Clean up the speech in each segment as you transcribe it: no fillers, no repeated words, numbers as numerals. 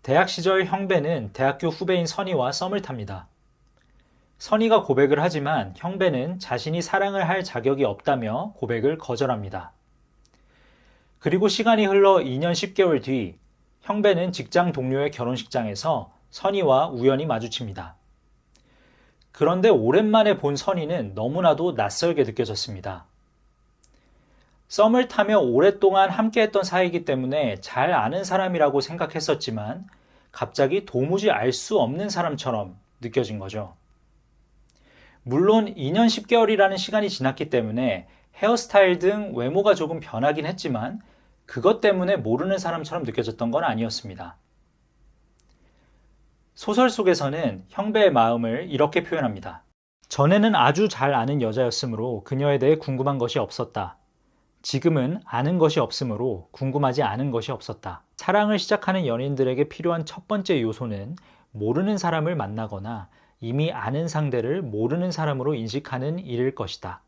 대학 시절 형배는 대학교 후배인 선희와 썸을 탑니다. 선희가 고백을 하지만 형배는 자신이 사랑을 할 자격이 없다며 고백을 거절합니다. 그리고 시간이 흘러 2년 10개월 뒤 형배는 직장 동료의 결혼식장에서 선희와 우연히 마주칩니다. 그런데 오랜만에 본 선희는 너무나도 낯설게 느껴졌습니다. 썸을 타며 오랫동안 함께했던 사이이기 때문에 잘 아는 사람이라고 생각했었지만 갑자기 도무지 알 수 없는 사람처럼 느껴진 거죠. 물론 2년 10개월이라는 시간이 지났기 때문에 헤어스타일 등 외모가 조금 변하긴 했지만 그것 때문에 모르는 사람처럼 느껴졌던 건 아니었습니다. 소설 속에서는 형배의 마음을 이렇게 표현합니다. 전에는 아주 잘 아는 여자였으므로 그녀에 대해 궁금한 것이 없었다. 지금은 아는 것이 없으므로 궁금하지 않은 것이 없었다. 사랑을 시작하는 연인들에게 필요한 첫 번째 요소는 모르는 사람을 만나거나 이미 아는 상대를 모르는 사람으로 인식하는 일일 것이다.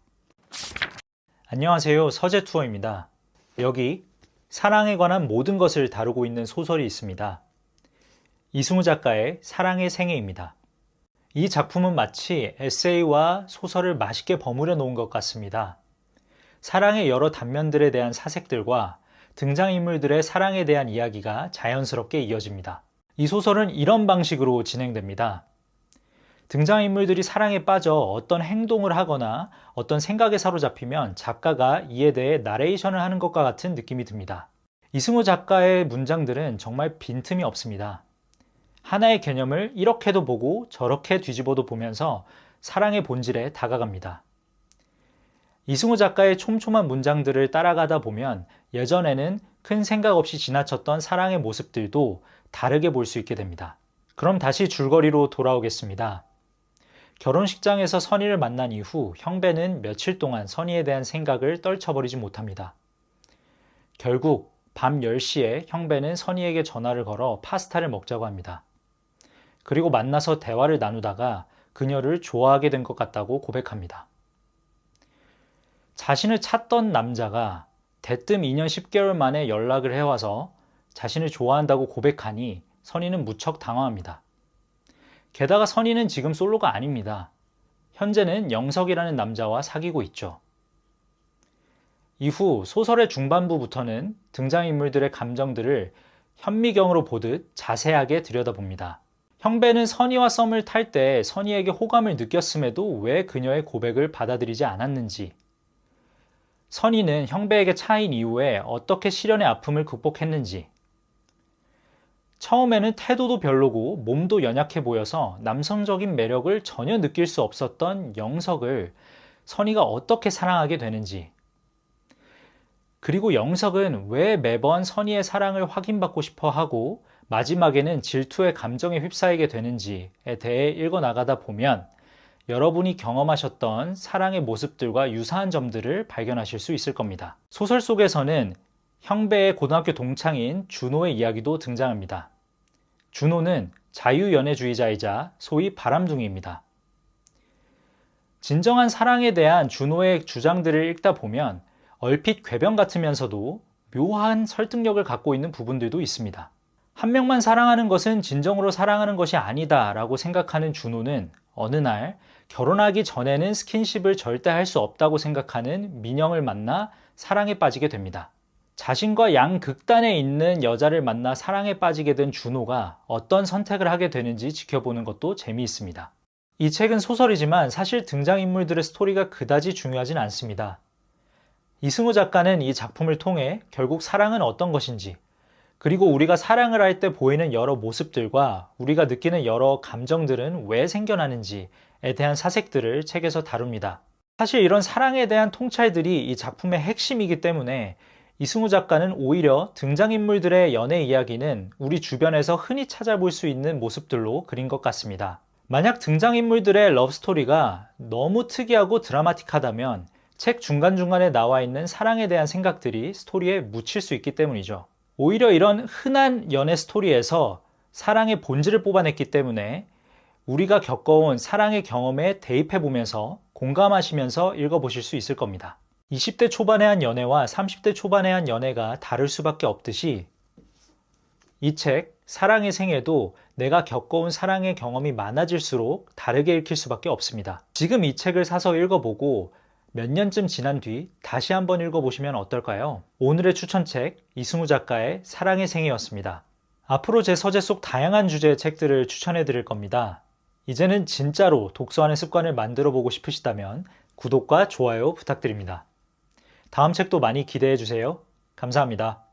안녕하세요. 서재투어입니다. 여기 사랑에 관한 모든 것을 다루고 있는 소설이 있습니다. 이승우 작가의 사랑의 생애입니다. 이 작품은 마치 에세이와 소설을 맛있게 버무려 놓은 것 같습니다. 사랑의 여러 단면들에 대한 사색들과 등장인물들의 사랑에 대한 이야기가 자연스럽게 이어집니다. 이 소설은 이런 방식으로 진행됩니다. 등장인물들이 사랑에 빠져 어떤 행동을 하거나 어떤 생각에 사로잡히면 작가가 이에 대해 나레이션을 하는 것과 같은 느낌이 듭니다. 이승우 작가의 문장들은 정말 빈틈이 없습니다. 하나의 개념을 이렇게도 보고 저렇게 뒤집어도 보면서 사랑의 본질에 다가갑니다. 이승우 작가의 촘촘한 문장들을 따라가다 보면 예전에는 큰 생각 없이 지나쳤던 사랑의 모습들도 다르게 볼 수 있게 됩니다. 그럼 다시 줄거리로 돌아오겠습니다. 결혼식장에서 선희를 만난 이후 형배는 며칠 동안 선희에 대한 생각을 떨쳐버리지 못합니다. 결국 밤 10시에 형배는 선희에게 전화를 걸어 파스타를 먹자고 합니다. 그리고 만나서 대화를 나누다가 그녀를 좋아하게 된 것 같다고 고백합니다. 자신을 찾던 남자가 대뜸 2년 10개월 만에 연락을 해와서 자신을 좋아한다고 고백하니 선희는 무척 당황합니다. 게다가 선희는 지금 솔로가 아닙니다. 현재는 영석이라는 남자와 사귀고 있죠. 이후 소설의 중반부부터는 등장인물들의 감정들을 현미경으로 보듯 자세하게 들여다봅니다. 형배는 선희와 썸을 탈 때 선희에게 호감을 느꼈음에도 왜 그녀의 고백을 받아들이지 않았는지, 선희는 형배에게 차인 이후에 어떻게 시련의 아픔을 극복했는지, 처음에는 태도도 별로고 몸도 연약해 보여서 남성적인 매력을 전혀 느낄 수 없었던 영석을 선희가 어떻게 사랑하게 되는지, 그리고 영석은 왜 매번 선희의 사랑을 확인받고 싶어 하고 마지막에는 질투의 감정에 휩싸이게 되는지에 대해 읽어나가다 보면 여러분이 경험하셨던 사랑의 모습들과 유사한 점들을 발견하실 수 있을 겁니다. 소설 속에서는 형배의 고등학교 동창인 준호의 이야기도 등장합니다. 준호는 자유연애주의자이자 소위 바람둥이입니다. 진정한 사랑에 대한 준호의 주장들을 읽다 보면 얼핏 궤변 같으면서도 묘한 설득력을 갖고 있는 부분들도 있습니다. 한 명만 사랑하는 것은 진정으로 사랑하는 것이 아니다 라고 생각하는 준호는 어느 날 결혼하기 전에는 스킨십을 절대 할 수 없다고 생각하는 민영을 만나 사랑에 빠지게 됩니다. 자신과 양극단에 있는 여자를 만나 사랑에 빠지게 된 준호가 어떤 선택을 하게 되는지 지켜보는 것도 재미있습니다. 이 책은 소설이지만 사실 등장인물들의 스토리가 그다지 중요하진 않습니다. 이승우 작가는 이 작품을 통해 결국 사랑은 어떤 것인지, 그리고 우리가 사랑을 할 때 보이는 여러 모습들과 우리가 느끼는 여러 감정들은 왜 생겨나는지에 대한 사색들을 책에서 다룹니다. 사실 이런 사랑에 대한 통찰들이 이 작품의 핵심이기 때문에 이승우 작가는 오히려 등장인물들의 연애 이야기는 우리 주변에서 흔히 찾아볼 수 있는 모습들로 그린 것 같습니다. 만약 등장인물들의 러브스토리가 너무 특이하고 드라마틱하다면 책 중간중간에 나와 있는 사랑에 대한 생각들이 스토리에 묻힐 수 있기 때문이죠. 오히려 이런 흔한 연애 스토리에서 사랑의 본질을 뽑아냈기 때문에 우리가 겪어온 사랑의 경험에 대입해보면서 공감하시면서 읽어보실 수 있을 겁니다. 20대 초반에 한 연애와 30대 초반에 한 연애가 다를 수밖에 없듯이 이 책 사랑의 생애도 내가 겪어온 사랑의 경험이 많아질수록 다르게 읽힐 수밖에 없습니다. 지금 이 책을 사서 읽어보고 몇 년쯤 지난 뒤 다시 한번 읽어보시면 어떨까요? 오늘의 추천책 이승우 작가의 사랑의 생애였습니다. 앞으로 제 서재 속 다양한 주제의 책들을 추천해 드릴 겁니다. 이제는 진짜로 독서하는 습관을 만들어 보고 싶으시다면 구독과 좋아요 부탁드립니다. 다음 책도 많이 기대해 주세요. 감사합니다.